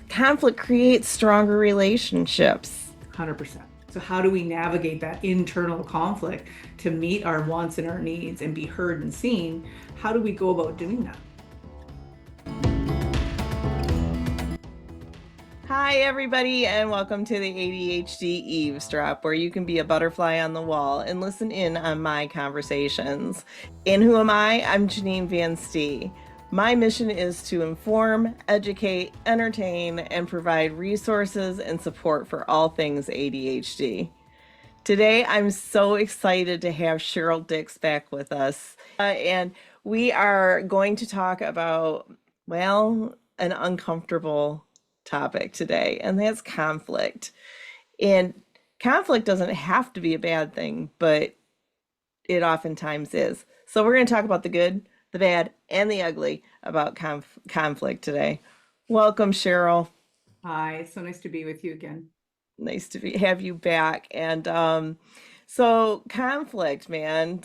Conflict creates stronger relationships. 100%. So how do we navigate that internal conflict to meet our wants and our needs and be heard and seen? How do we go about doing that? Hi, everybody, and welcome to the ADHD Eavesdrop, where you can be a butterfly on the wall and listen in on my conversations. And who am I? I'm Janine VanStee. My mission is to inform, educate, entertain, and provide resources and support for all things ADHD. Today, I'm so excited to have Cheryl Dics back with us. And we are going to talk about, well, an uncomfortable topic today, and that's conflict. And conflict doesn't have to be a bad thing, but it oftentimes is. So we're going to talk about the good, the bad, and the ugly about conflict today. Welcome, Cheryl. Hi, so nice to be with you again. Nice to have you back. And so conflict, man,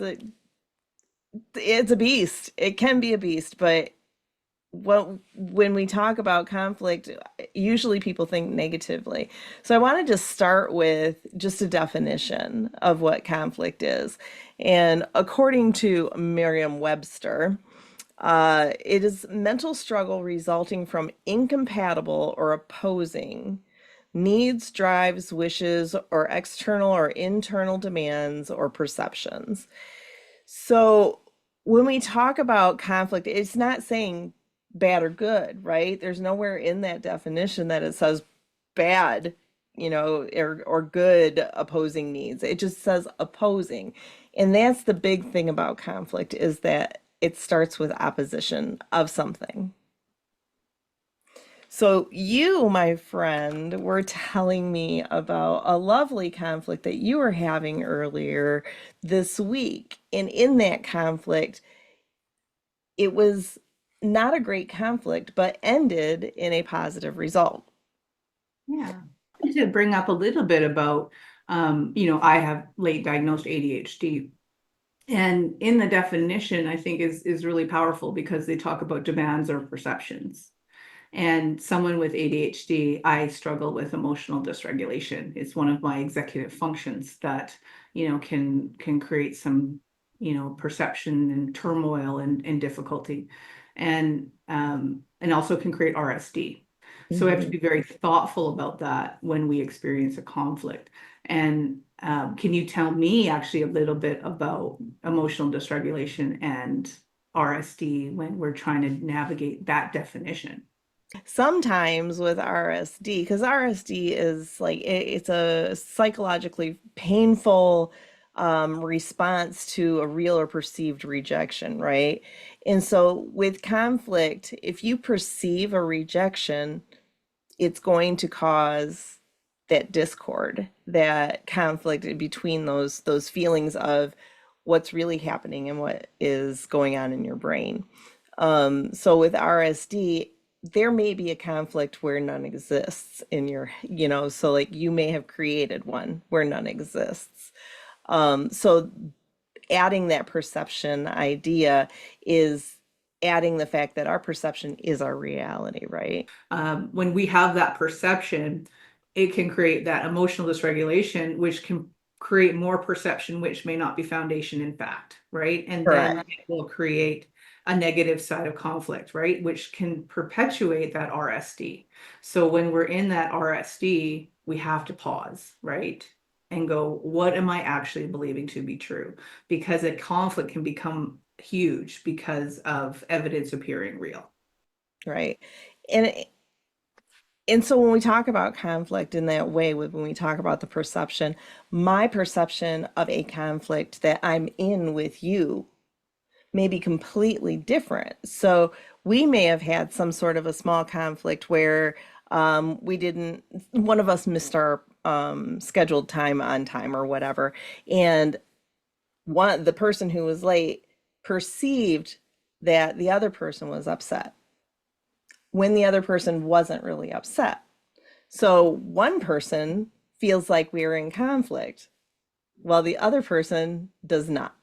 it's a beast. It can be a beast, but when we talk about conflict, usually people think negatively. So I wanted to start with just a definition of what conflict is. And according to Merriam-Webster, it is mental struggle resulting from incompatible or opposing needs, drives, wishes, or external or internal demands or perceptions. So when we talk about conflict, it's not saying bad or good, right? There's nowhere in that definition that it says bad, or good opposing needs. It just says opposing. And that's the big thing about conflict is that it starts with opposition of something. So you, my friend, were telling me about a lovely conflict that you were having earlier this week. And in that conflict, it was not a great conflict, but ended in a positive result. Yeah. To bring up a little bit about, I have late diagnosed ADHD. And in the definition, I think is really powerful because they talk about demands or perceptions. And someone with ADHD, I struggle with emotional dysregulation. It's one of my executive functions that, can create some, perception and turmoil and difficulty, and also can create RSD. So we have to Mhm. be very thoughtful about that when we experience a conflict. And can you tell me actually a little bit about emotional dysregulation and RSD when we're trying to navigate that definition? Sometimes with RSD, because RSD is like it's a psychologically painful response to a real or perceived rejection, right? And so with conflict, if you perceive a rejection, it's going to cause that discord, that conflict between those feelings of what's really happening and what is going on in your brain. So with RSD, there may be a conflict where none exists in your, so like you may have created one where none exists. So adding that perception idea is adding the fact that our perception is our reality, right? When we have that perception, it can create that emotional dysregulation, which can create more perception, which may not be foundation in fact, right? And then Correct. it will create a negative side of conflict, right? Which can perpetuate that RSD. So when we're in that RSD, we have to pause, right? And go, what am I actually believing to be true? Because a conflict can become huge because of evidence appearing real. Right. And and so when we talk about conflict in that way, when we talk about the perception, my perception of a conflict that I'm in with you may be completely different. So we may have had some sort of a small conflict where we didn't, one of us missed our scheduled time on time or whatever. And the person who was late perceived that the other person was upset when the other person wasn't really upset. So one person feels like we're in conflict while the other person does not.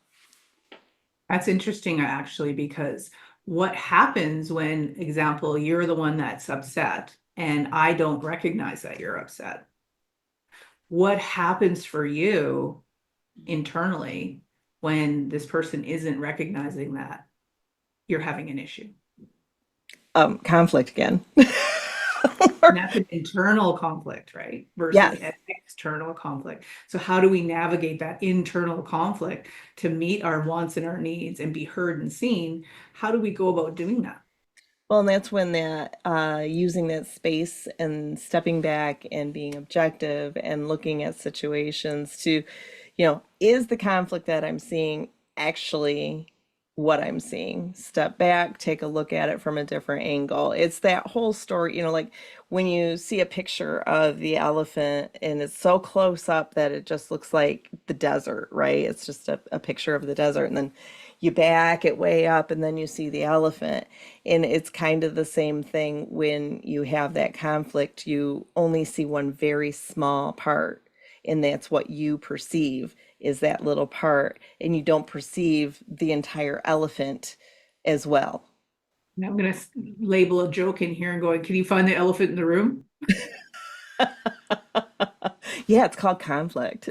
That's interesting, actually, because what happens when, example, you're the one that's upset and I don't recognize that you're upset. What happens for you internally when this person isn't recognizing that you're having an issue? Conflict again. And that's an internal conflict, right? Versus Yes. an external conflict. So how do we navigate that internal conflict to meet our wants and our needs and be heard and seen? How do we go about doing that? Well, and that's when that using that space and stepping back and being objective and looking at situations to, is the conflict that I'm seeing actually what I'm seeing? Step back, take a look at it from a different angle. It's that whole story, like when you see a picture of the elephant and it's so close up that it just looks like the desert, right? It's just a picture of the desert. And then you back it way up and then you see the elephant. And it's kind of the same thing when you have that conflict. You only see one very small part, and that's what you perceive is that little part, and you don't perceive the entire elephant as well. And I'm going to label a joke in here and going, can you find the elephant in the room? Yeah, it's called conflict.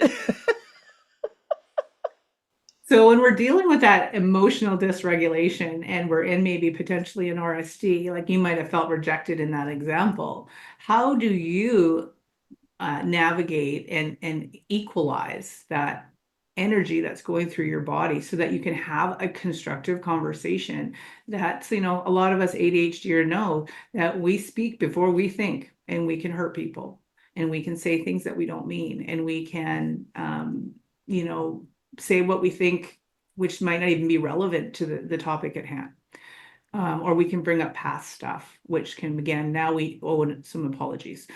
So when we're dealing with that emotional dysregulation and we're in maybe potentially an RSD, like you might have felt rejected in that example, how do you navigate and equalize that energy that's going through your body so that you can have a constructive conversation? That's, a lot of us ADHD know that we speak before we think, and we can hurt people, and we can say things that we don't mean, and we can, say what we think, which might not even be relevant to the topic at hand. Or we can bring up past stuff, which can, again, now we owe some apologies.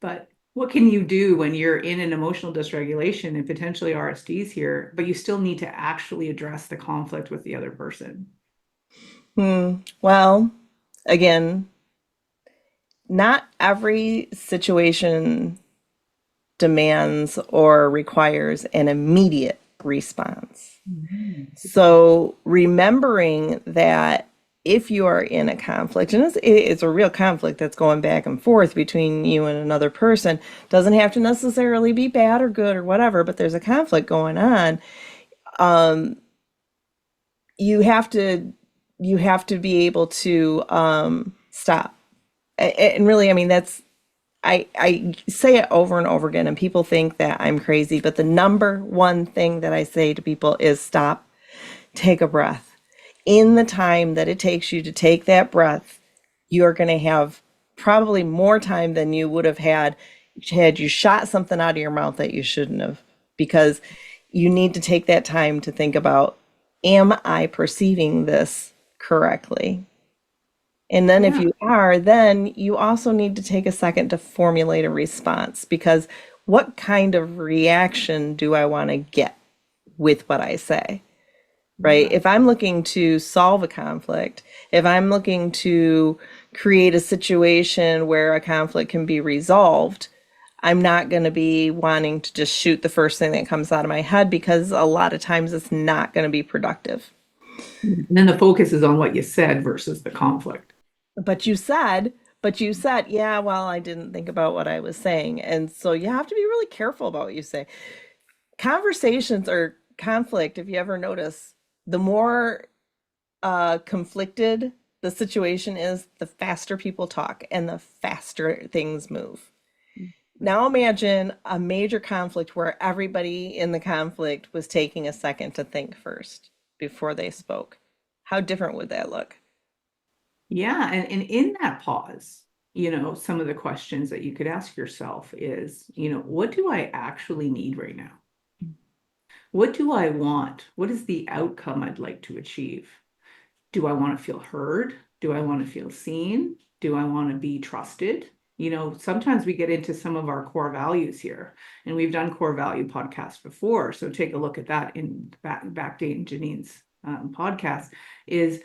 But what can you do when you're in an emotional dysregulation and potentially RSD's here, but you still need to actually address the conflict with the other person? Well, again, not every situation demands or requires an immediate response. So remembering that if you are in a conflict, and it's a real conflict that's going back and forth between you and another person, doesn't have to necessarily be bad or good or whatever, but there's a conflict going on. You have to be able to stop. And really, I mean, I say it over and over again, and people think that I'm crazy, but the number one thing that I say to people is stop, take a breath. In the time that it takes you to take that breath, you're going to have probably more time than you would have had you shot something out of your mouth that you shouldn't have, because you need to take that time to think about, am I perceiving this correctly? And then if Yeah. you are, then you also need to take a second to formulate a response, because what kind of reaction do I want to get with what I say? Right? Yeah. If I'm looking to solve a conflict, if I'm looking to create a situation where a conflict can be resolved, I'm not going to be wanting to just shoot the first thing that comes out of my head, because a lot of times it's not going to be productive. And then the focus is on what you said versus the conflict. But you said, yeah, well, I didn't think about what I was saying. And so you have to be really careful about what you say. Conversations or conflict, if you ever notice, the more conflicted the situation is, the faster people talk and the faster things move. Now imagine a major conflict where everybody in the conflict was taking a second to think first before they spoke. How different would that look? Yeah. And in that pause, some of the questions that you could ask yourself is, what do I actually need right now? What do I want? What is the outcome I'd like to achieve? Do I want to feel heard? Do I want to feel seen? Do I want to be trusted? Sometimes we get into some of our core values here, and we've done core value podcasts before. So take a look at that in backdate Janine's podcast. Is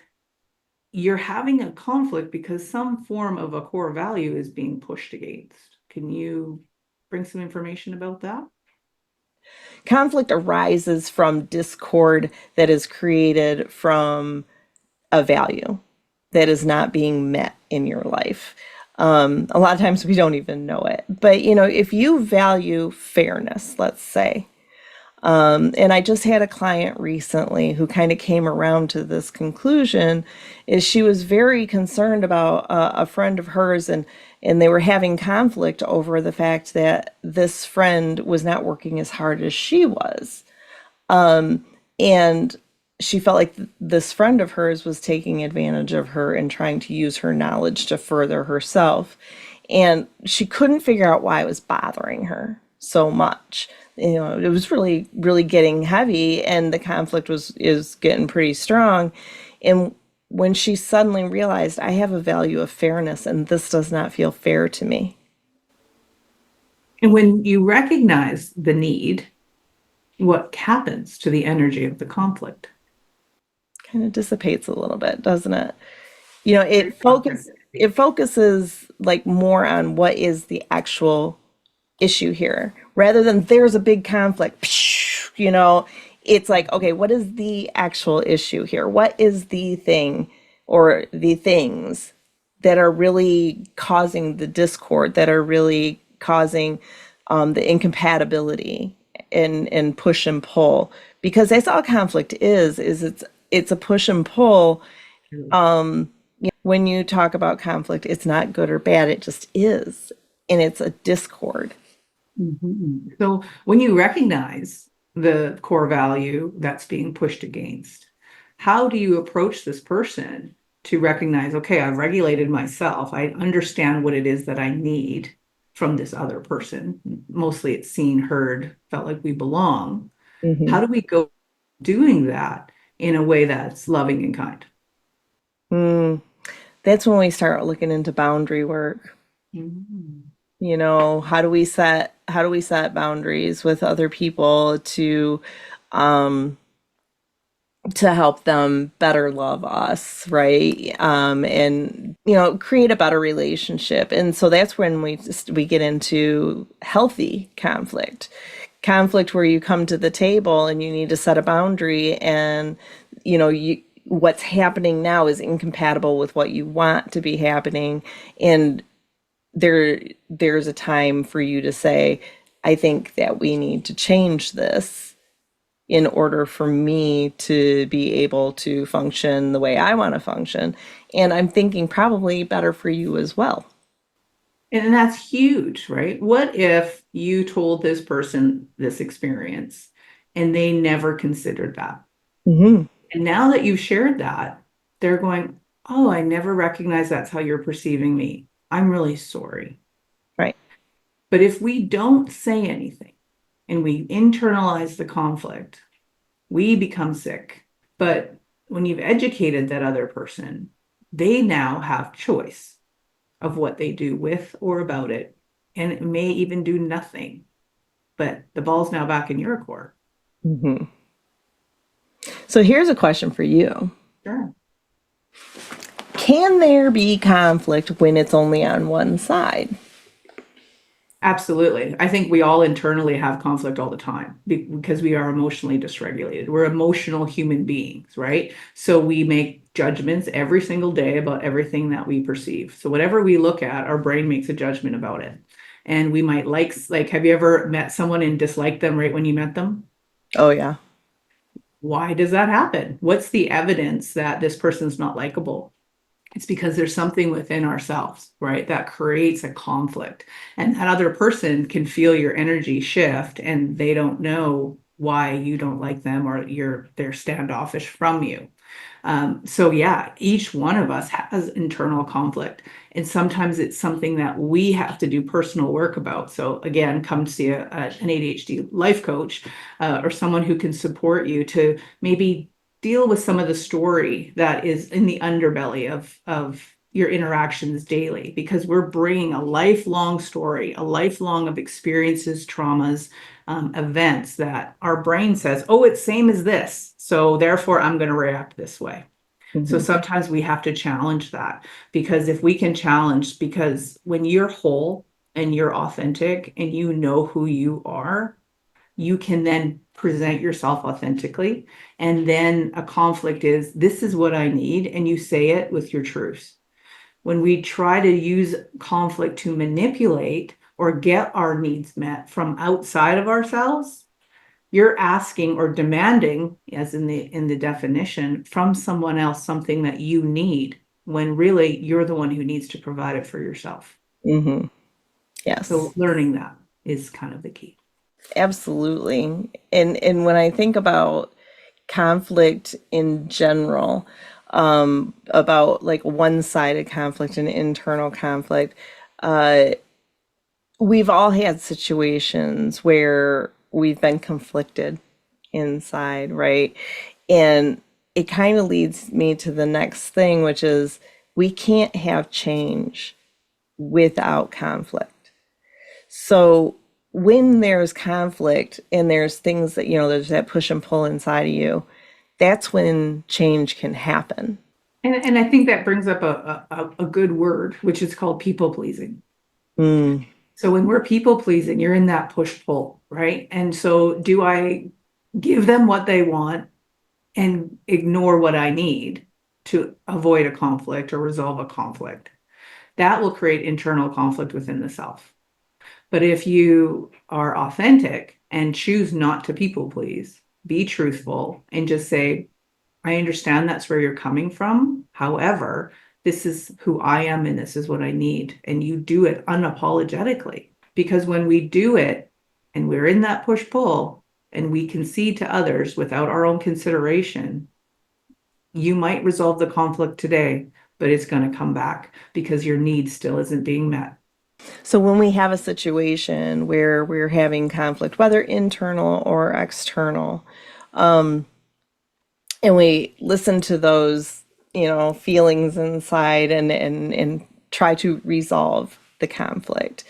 you're having a conflict because some form of a core value is being pushed against. Can you bring some information about that? Conflict arises from discord that is created from a value that is not being met in your life. A lot of times we don't even know it. But, if you value fairness, let's say, and I just had a client recently who kind of came around to this conclusion, is she was very concerned about a friend of hers, and they were having conflict over the fact that this friend was not working as hard as she was. And she felt like this friend of hers was taking advantage of her and trying to use her knowledge to further herself. And she couldn't figure out why it was bothering her so much. It was really, really getting heavy, and the conflict is getting pretty strong. And when she suddenly realized, I have a value of fairness, and this does not feel fair to me. And when you recognize the need, what happens to the energy of the conflict? Kind of dissipates a little bit, doesn't it? It focuses like more on what is the actual issue here rather than there's a big conflict. It's like, okay, what is the actual issue here? What is the thing or the things that are really causing the discord, that are really causing the incompatibility and push and pull? Because that's all conflict is it's a push and pull. When you talk about conflict, it's not good or bad, it just is, and it's a discord. Mhm. So when you recognize the core value that's being pushed against, how do you approach this person to recognize, okay, I've regulated myself. I understand what it is that I need from this other person. Mostly it's seen, heard, felt like we belong. How Hmm. do we go doing that in a way that's loving and kind? Mm. That's when we start looking into boundary work. Mhm. How do we set boundaries with other people to help them better love us, right? And create a better relationship. And so that's when we get into healthy conflict where you come to the table and you need to set a boundary, and what's happening now is incompatible with what you want to be happening, and there's a time for you to say, I think that we need to change this in order for me to be able to function the way I want to function. And I'm thinking probably better for you as well. And that's huge, right? What if you told this person this experience and they never considered that? Hmm. And now that you've shared that, they're going, oh, I never recognized that's how you're perceiving me. I'm really sorry. Right. But if we don't say anything and we internalize the conflict, we become sick. But when you've educated that other person, they now have choice of what they do with or about it. And it may even do nothing, but the ball's now back in your court. Hmm. So here's a question for you. Sure. Can there be conflict when it's only on one side? Absolutely. I think we all internally have conflict all the time because we are emotionally dysregulated. We're emotional human beings, right? So we make judgments every single day about everything that we perceive. So whatever we look at, our brain makes a judgment about it. And we might like, have you ever met someone and disliked them right when you met them? Oh, yeah. Why does that happen? What's the evidence that this person's not likable? It's because there's something within ourselves, right, that creates a conflict. And that other person can feel your energy shift and they don't know why you don't like them or they're standoffish from you. So yeah, each one of us has internal conflict. And sometimes it's something that we have to do personal work about. So again, come to see an ADHD life coach or someone who can support you to maybe deal with some of the story that is in the underbelly of your interactions daily, because we're bringing a lifelong story, a lifelong of experiences, traumas, events that our brain says, oh, it's same as this. So therefore, I'm going to react this way. So Hmm. sometimes we have to challenge that, because if we can challenge, because when you're whole and you're authentic and you know who you are, you can then present yourself authentically. And then a conflict is, this is what I need. And you say it with your truth. when we try to use conflict to manipulate or get our needs met from outside of ourselves, you're asking or demanding, as in the definition, from someone else something that you need, when really you're the one who needs to provide it for yourself. Mm-hmm. Yes. So learning that is kind of the key. Absolutely. And when I think about conflict in general, about like one-sided conflict and internal conflict, we've all had situations where we've been conflicted inside, right? And it kind of leads me to the next thing, which is we can't have change without conflict. So when there's conflict and there's things that, there's that push and pull inside of you, that's when change can happen. And I think that brings up a good word, which is called people pleasing. Mm, So when we're people pleasing, you're in that push pull, right? And so do I give them what they want and ignore what I need to avoid a conflict or resolve a conflict? That will create internal conflict within the self. But if you are authentic and choose not to people please, be truthful and just say, I understand that's where you're coming from. However, this is who I am and this is what I need. And you do it unapologetically. Because when we do it and we're in that push pull and we concede to others without our own consideration, you might resolve the conflict today, but it's going to come back because your need still isn't being met. So when we have a situation where we're having conflict, whether internal or external, and we listen to those, feelings inside and try to resolve the conflict,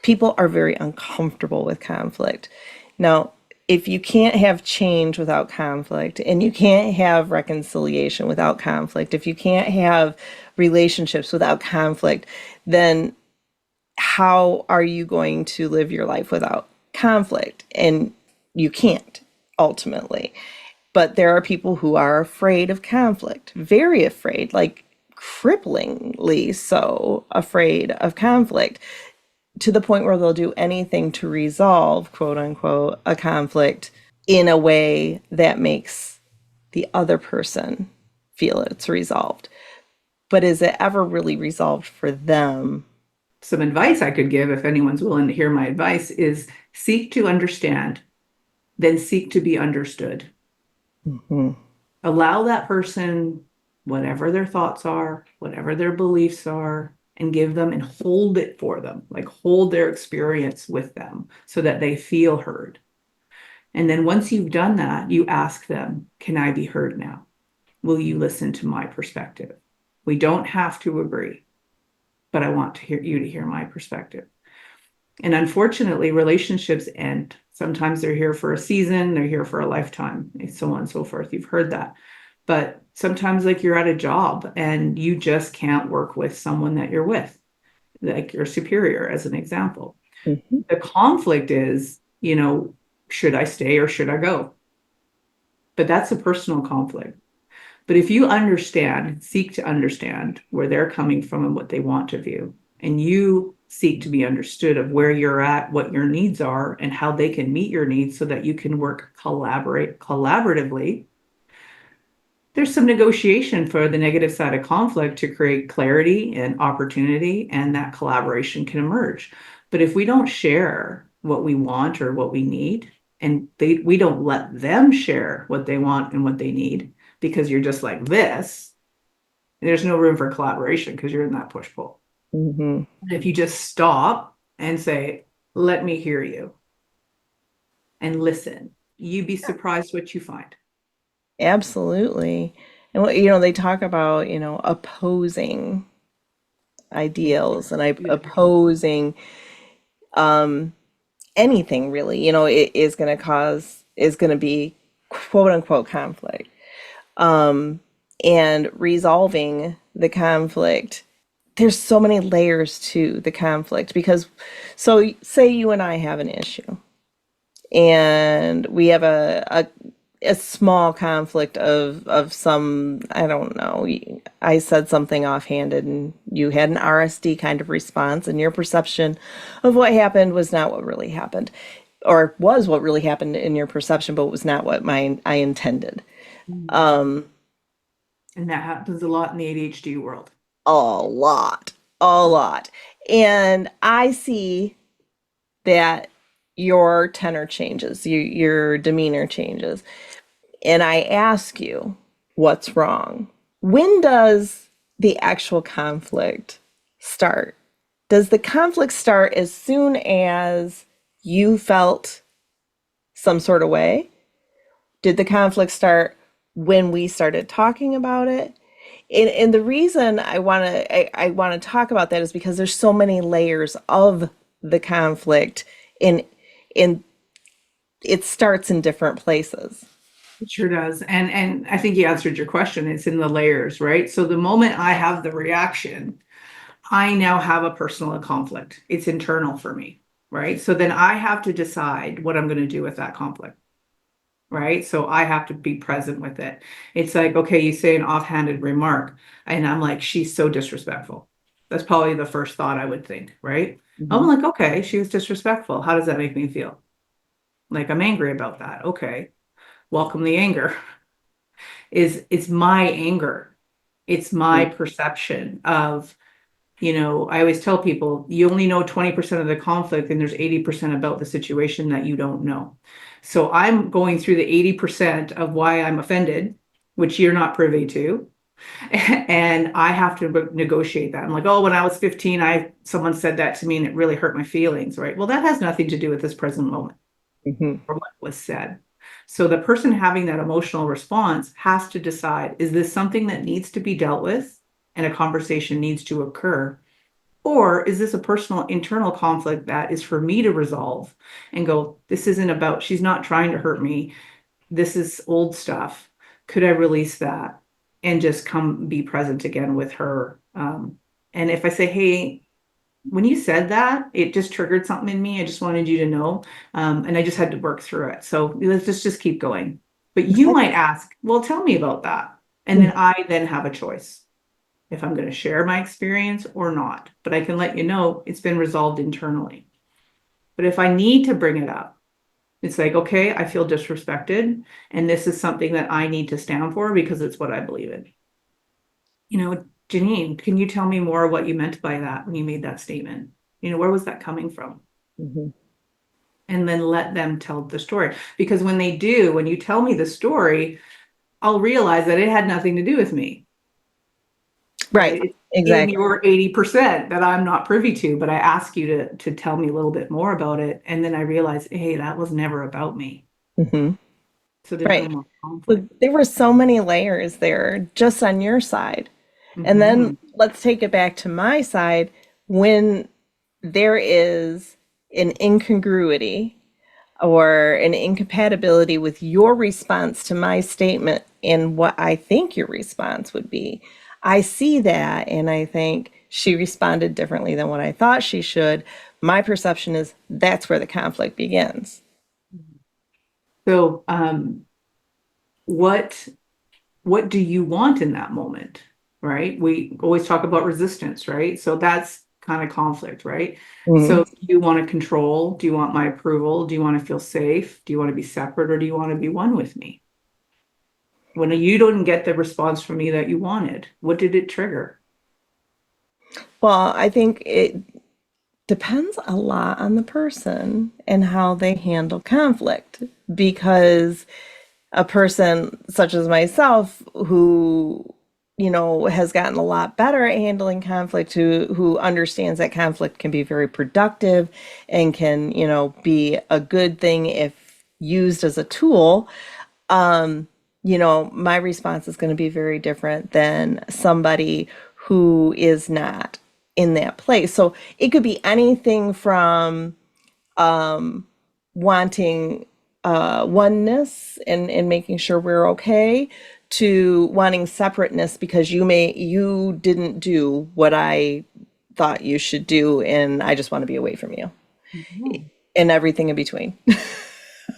people are very uncomfortable with conflict. Now, if you can't have change without conflict, and you can't have reconciliation without conflict, if you can't have relationships without conflict, then how are you going to live your life without conflict? And you can't, ultimately. But there are people who are afraid of conflict, very afraid, like cripplingly so afraid of conflict, to the point where they'll do anything to resolve, quote unquote, a conflict in a way that makes the other person feel it's resolved. But is it ever really resolved for them? Some advice I could give, if anyone's willing to hear my advice, is seek to understand, then seek to be understood. Mm-hmm. Allow that person, whatever their thoughts are, whatever their beliefs are, and give them and hold it for them, like hold their experience with them so that they feel heard. And then once you've done that, you ask them, can I be heard now? Will you listen to my perspective? We don't have to agree, but I want to hear you to hear my perspective. And unfortunately, relationships end. Sometimes they're here for a season, they're here for a lifetime, and so on and so forth. You've heard that. But sometimes, like you're at a job and you just can't work with someone that you're with, like your superior, as an example. Mm-hmm. The conflict is, should I stay or should I go? But that's a personal conflict. But if you understand, seek to understand where they're coming from and what they want of you, and you seek to be understood of where you're at, what your needs are, and how they can meet your needs so that you can work collaboratively, there's some negotiation for the negative side of conflict to create clarity and opportunity, and that collaboration can emerge. But if we don't share what we want or what we need, and we don't let them share what they want and what they need, because you're just like this, there's no room for collaboration because you're in that push pull. Mm-hmm. If you just stop and say, let me hear you and listen, you'd be surprised what you find. Absolutely. And they talk about, opposing ideals and Yeah. opposing anything really, it is going to be quote unquote conflict. And resolving the conflict, there's so many layers to the conflict because, so say you and I have an issue and we have a a small conflict of some, I don't know, I said something offhanded and you had an RSD kind of response, and your perception of what happened was not what really happened, or was what really happened in your perception, but was not what I intended. And that happens a lot in the ADHD world. A lot, a lot. And I see that your tenor changes, your demeanor changes. And I ask you, what's wrong? When does the actual conflict start? Does the conflict start as soon as you felt some sort of way? Did the conflict start when we started talking about it? And the reason I want to talk about that is because there's so many layers of the conflict, and in it starts in different places. It sure does. And I think you answered your question. It's in the layers, right? So the moment I have the reaction, I now have a personal conflict. It's internal for me, right? So then I have to decide what I'm going to do with that conflict, right? So I have to be present with it. It's like, okay, you say an offhanded remark, and I'm like, she's so disrespectful. That's probably the first thought I would think, right? I'm Mhm. like, okay, she was disrespectful. How does that make me feel? Like, I'm angry about that. Okay, welcome the anger. It's my anger. It's my perception of, I always tell people you only know 20% of the conflict, and there's 80% about the situation that you don't know. So I'm going through the 80% of why I'm offended, which you're not privy to. And I have to negotiate that. I'm like, oh, when I was 15, someone said that to me and it really hurt my feelings, right? Well, that has nothing to do with this present moment Mhm. or what was said. So the person having that emotional response has to decide, is this something that needs to be dealt with and a conversation needs to occur? Or is this a personal internal conflict that is for me to resolve and go, this isn't about, she's not trying to hurt me. This is old stuff. Could I release that and just come be present again with her? And if I say, hey, when you said that, it just triggered something in me. I just wanted you to know. And I just had to work through it. So let's just keep going. But you might ask, well, tell me about that. And then I then have a choice if I'm going to share my experience or not. But I can let you know it's been resolved internally. But if I need to bring it up, it's like, okay, I feel disrespected. And this is something that I need to stand for because it's what I believe in. Janine, can you tell me more what you meant by that when you made that statement? Where was that coming from? Mhm. And then let them tell the story. Because when they do, when you tell me the story, I'll realize that it had nothing to do with me, Right. right? It's in Exactly. your 80% that I'm not privy to, but I ask you to tell me a little bit more about it. And then I realize, hey, that was never about me. Mhm. So there's no Right. more So conflict. there were so many layers there just on your side. And then Mhm. let's take it back to my side. When there is an incongruity or an incompatibility with your response to my statement and what I think your response would be, I see that and I think she responded differently than what I thought she should. My perception is that's where the conflict begins. So, what what do you want in that moment, right? We always talk about resistance, right? So that's kind of conflict, right? Mhm. So do you want to control? Do you want my approval? Do you want to feel safe? Do you want to be separate or do you want to be one with me? When you don't get the response from me that you wanted, what did it trigger? Well, I think it depends a lot on the person and how they handle conflict, because a person such as myself who has gotten a lot better at handling conflict, who understands that conflict can be very productive and can be a good thing if used as a tool. My response is going to be very different than somebody who is not in that place. So it could be anything from wanting oneness and making sure we're okay, to wanting separateness because you didn't do what I thought you should do and I just want to be away from you, Mhm. and everything in between.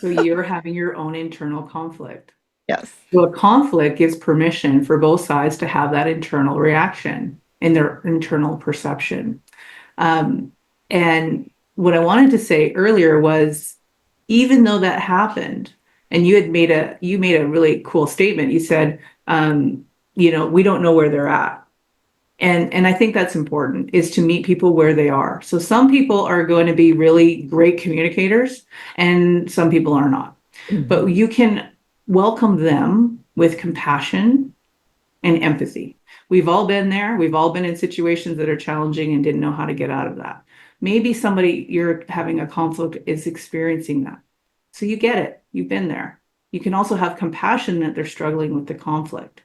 So you're having your own internal conflict. Yes. Well, a conflict gives permission for both sides to have that internal reaction in their internal perception. Um, and what I wanted to say earlier was, even though that happened, and you made a really cool statement. You said, we don't know where they're at. And I think that's important, is to meet people where they are. So some people are going to be really great communicators and some people are not. But you can welcome them with compassion and empathy. We've all been there. We've all been in situations that are challenging and didn't know how to get out of that. Maybe somebody you're having a conflict is experiencing that. So you get it. You've been there. You can also have compassion that they're struggling with the conflict.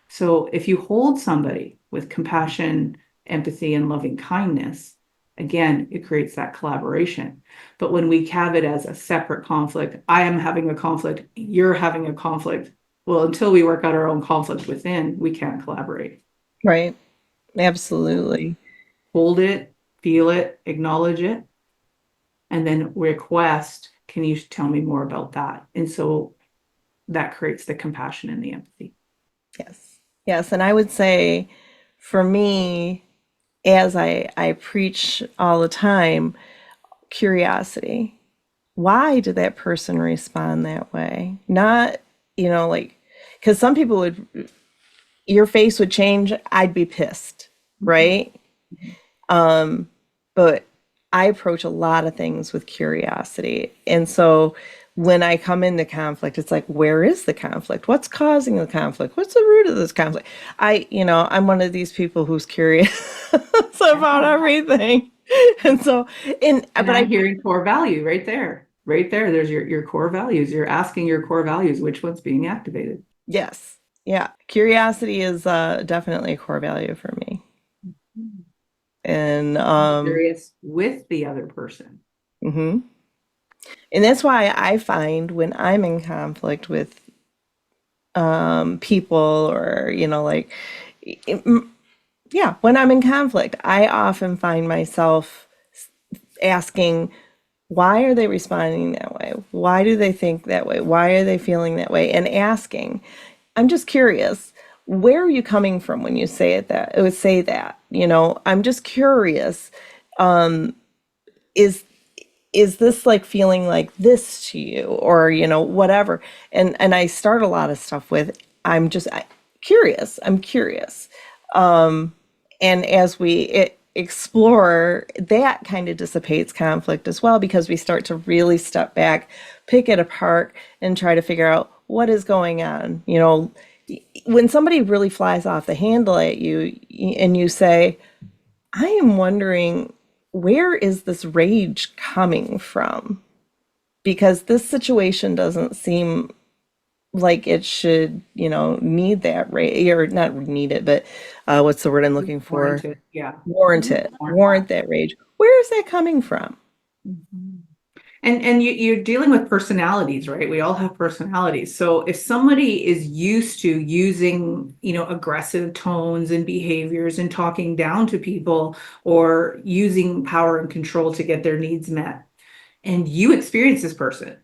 So if you hold somebody with compassion, empathy, and loving kindness, again, it creates that collaboration. But when we have it as a separate conflict, I am having a conflict, you're having a conflict. Well, until we work out our own conflict within, we can't collaborate. Right. Absolutely. Hold it, feel it, acknowledge it, and then request, can you tell me more about that? And so that creates the compassion and the empathy. Yes. Yes. And I would say for me, as I preach all the time, curiosity. Why did that person respond that way? Not, like, because some people would, your face would change, I'd be pissed, right? But I approach a lot of things with curiosity. And so when I come into conflict, it's like, where is the conflict? What's causing the conflict? What's the root of this conflict? I'm one of these people who's curious about everything. And so, And but I'm I, hearing core value right there. Right there. There's your core values. You're asking your core values, which one's being activated. yes, yeah, curiosity is definitely a core value for me. And, Curious with the other person. mhm. And that's why I find when I'm in conflict with people or, like, yeah, when I'm in conflict, I often find myself asking, why are they responding that way? Why do they think that way? Why are they feeling that way? And asking, I'm just curious, where are you coming from when you say it that, it would say that, I'm just curious. Is is this like feeling like this to you or whatever, and I start a lot of stuff with curious, I'm curious. And as explore, that kind of dissipates conflict as well, because we start to really step back, pick it apart, and try to figure out what is going on. When somebody really flies off the handle at you and you say, I am wondering, where is this rage coming from? Because this situation doesn't seem like it should, need that rage, or not need it, but what's the word I'm looking for? Warranted. Yeah. Warrant it, warrant that rage. Where is that coming from? Mhm. And you're dealing with personalities, right? We all have personalities. So if somebody is used to using, aggressive tones and behaviors and talking down to people or using power and control to get their needs met, and you experience this person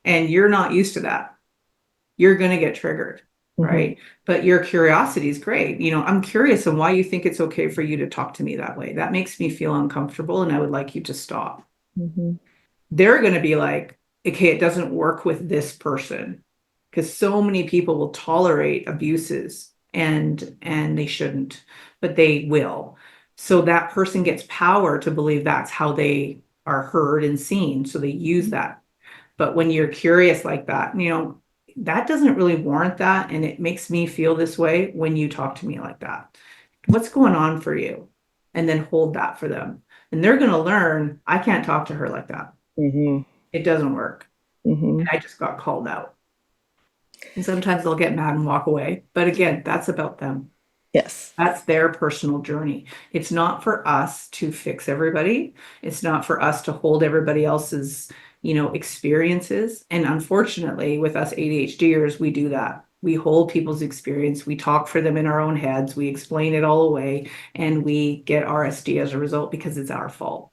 and you're not used to that, you're going to get triggered, right? But your curiosity is great. I'm curious on why you think it's okay for you to talk to me that way. That makes me feel uncomfortable and I would like you to stop. Mm-hmm. They're going to be like, okay, it doesn't work with this person, because so many people will tolerate abuses and they shouldn't, but they will. So that person gets power to believe that's how they are heard and seen. So they use that. But when you're curious like that, that doesn't really warrant that. And it makes me feel this way when you talk to me like that. What's going on for you? And then hold that for them. And they're going to learn, I can't talk to her like that. Mm-hmm. It doesn't work. Mm-hmm. And I just got called out. And sometimes they'll get mad and walk away. But again, that's about them. Yes. That's their personal journey. It's not for us to fix everybody. It's not for us to hold everybody else's, experiences. And unfortunately, with us ADHDers, we do that. We hold people's experience. We talk for them in our own heads. We explain it all away, and we get RSD as a result because it's our fault.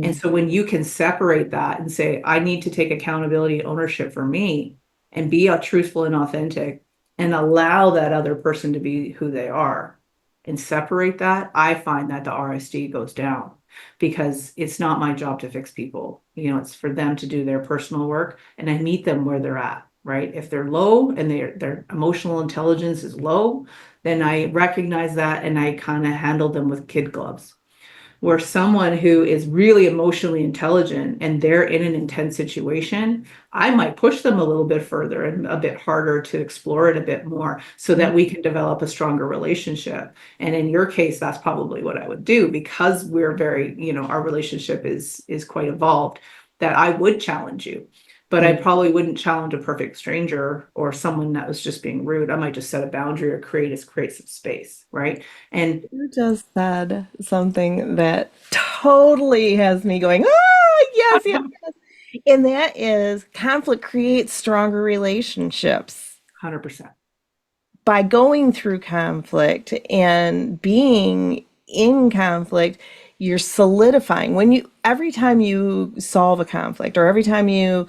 And Mhm. so when you can separate that and say, I need to take accountability, ownership for me and be truthful and authentic and allow that other person to be who they are and separate that, I find that the RSD goes down because it's not my job to fix people. You know, it's for them to do their personal work and I meet them where they're at, right? If they're low and their emotional intelligence is low, then I recognize that and I kind of handle them with kid gloves where someone who is really emotionally intelligent and they're in an intense situation, I might push them a little bit further and a bit harder to explore it a bit more so that we can develop a stronger relationship. And in your case, that's probably what I would do because we're very, you know, our relationship is quite evolved, that I would challenge you. But I probably wouldn't challenge a perfect stranger or someone that was just being rude. I might just set a boundary or create some space, right? And You just said something that totally has me going, ah, yes, yes, yes. And that is conflict creates stronger relationships. 100%. By going through conflict and being in conflict, you're solidifying when you every time you solve a conflict or every time you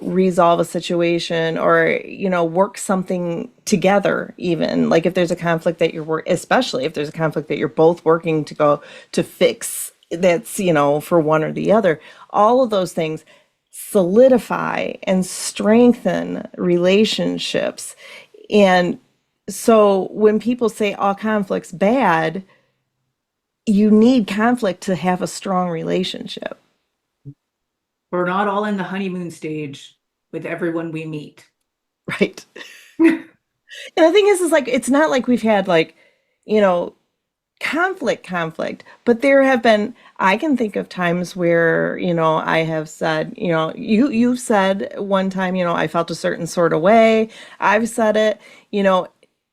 resolve a situation or work something together, even like if there's a conflict that especially if there's a conflict that you're both working to go to fix, that's for one or the other, all of those things solidify and strengthen relationships. And so when people say all conflict's bad, you need conflict to have a strong relationship, We're not all in the honeymoon stage with everyone we meet. right? And the thing is like it's not like we've had like, you know, conflict, but there have been, I can think of times where, I have said, you've said one time, I felt a certain sort of way. I've said it,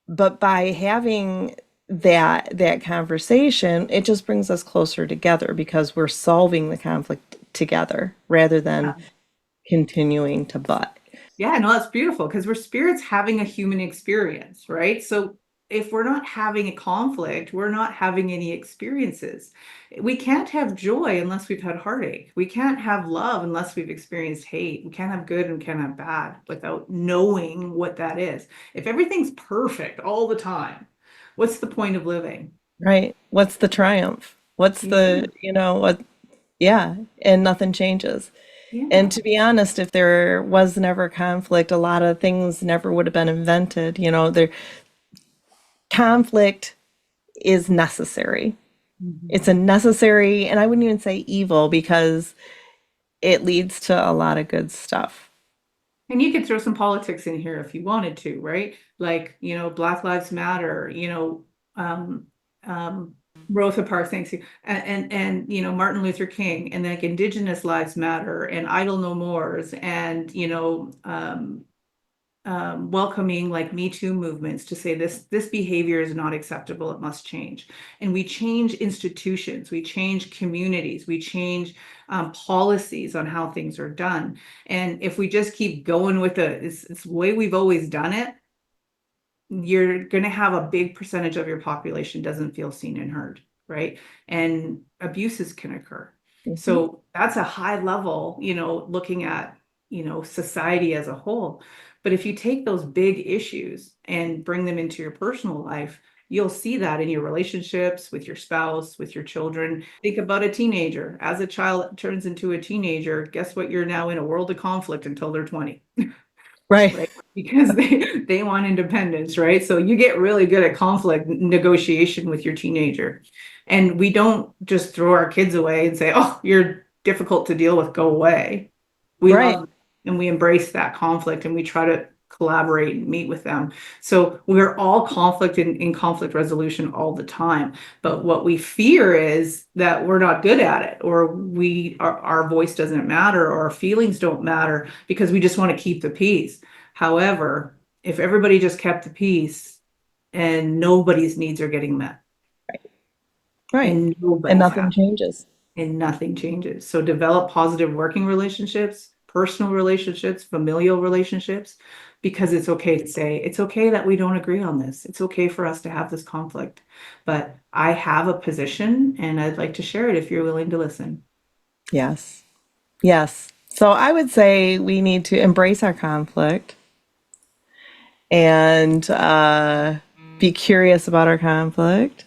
but by having that conversation, it just brings us closer together because we're solving the conflict together rather than continuing to butt. Yeah, no, that's beautiful because we're spirits having a human experience, right? So if we're not having a conflict, we're not having any experiences. We can't have joy unless we've had heartache. We can't have love unless we've experienced hate. We can't have good and can't have bad without knowing what that is. If everything's perfect all the time, what's the point of living? Right? What's the triumph? What's Yeah, what, yeah, and nothing changes. And yeah. to be honest, if there was never conflict, a lot of things never would have been invented. Conflict is necessary. It's a Mhm. necessary, and I wouldn't even say evil because it leads to a lot of good stuff. And you could throw some politics in here if you wanted to, right? Like, you know, Black Lives Matter, um, um, Rosa Parks, thanks you, and Martin Luther King, and like Indigenous Lives Matter, and Idle No Mores, and welcoming like Me Too movements to say this behavior is not acceptable, it must change. And we change institutions, we change communities, we change policies on how things are done. And if we just keep going with it's the way we've always done it, you're going to have a big percentage of your population doesn't feel seen and heard, right? And abuses can occur. Mhm. So that's a high level, looking at, society as a whole. But if you take those big issues and bring them into your personal life, you'll see that in your relationships with your spouse, with your children. Think about a teenager. As a child turns into a teenager, guess what? You're now in a world of conflict until they're 20, Right. right? Because they want independence, right? So you get really good at conflict negotiation with your teenager. And we don't just throw our kids away and say, "Oh, you're difficult to deal with, go away." We Right. love them and we embrace that conflict and we try to collaborate and meet with them. So we're all conflict in conflict resolution all the time. But what we fear is that we're not good at it, or our voice doesn't matter, or our feelings don't matter because we just want to keep the peace. However, if everybody just kept the peace and nobody's needs are getting met Right. and And nobody's nothing happy changes. and nothing changes. So develop positive working relationships, personal relationships, familial relationships, because it's okay to say, it's okay that we don't agree on this. It's okay for us to have this conflict. But I have a position and I'd like to share it if you're willing to listen. Yes. Yes. So I would say we need to embrace our conflict and be curious about our conflict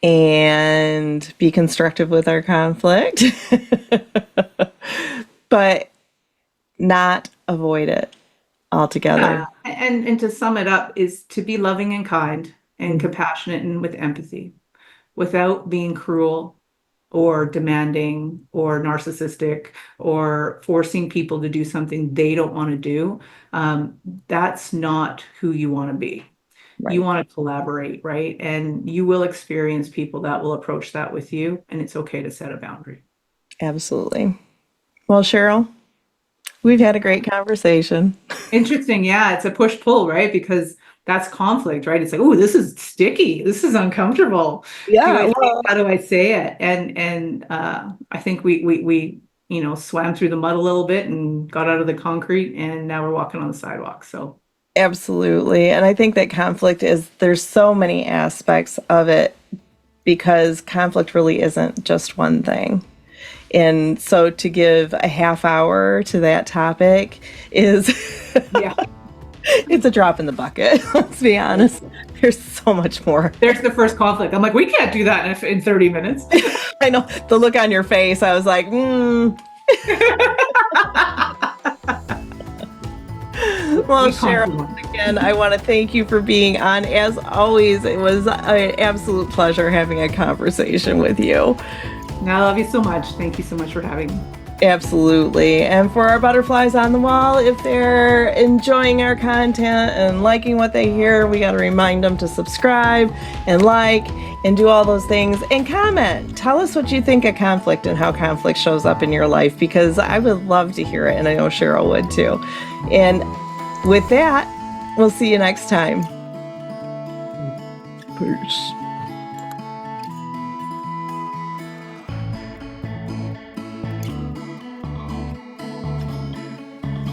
and be constructive with our conflict, but not avoid it altogether. Yeah. And to sum it up is to be loving and kind and compassionate and with empathy without being cruel or demanding or narcissistic or forcing people to do something they don't want to do. That's not who you want to be. You Right. want to collaborate, right? And you will experience people that will approach that with you, and it's okay to set a boundary. Absolutely. Well, Cheryl, we've had a great conversation. Interesting. Yeah, it's a push-pull, right? Because that's conflict, right? It's like, oh, this is sticky. This is uncomfortable. Do Yeah, I say, well, how do I say it? And I think we swam through the mud a little bit and got out of the concrete, and now we're walking on the sidewalk. So absolutely. And I think that conflict is, there's so many aspects of it because conflict really isn't just one thing. And so to give a half hour to that topic is yeah, it's a drop in the bucket. Let's be honest. There's so much more. there's the first conflict. I'm like, we can't do that in 30 minutes. I know the look on your face. I was like, Well, Cheryl, again, I want to thank you for being on. As always, it was an absolute pleasure having a conversation with you. I love you so much. Thank you so much for having me. Absolutely. And for our butterflies on the wall, if they're enjoying our content and liking what they hear, we got to remind them to subscribe and like and do all those things and comment. Tell us what you think of conflict and how conflict shows up in your life, because I would love to hear it, and I know Cheryl would too. And with that, we'll see you next time. Peace.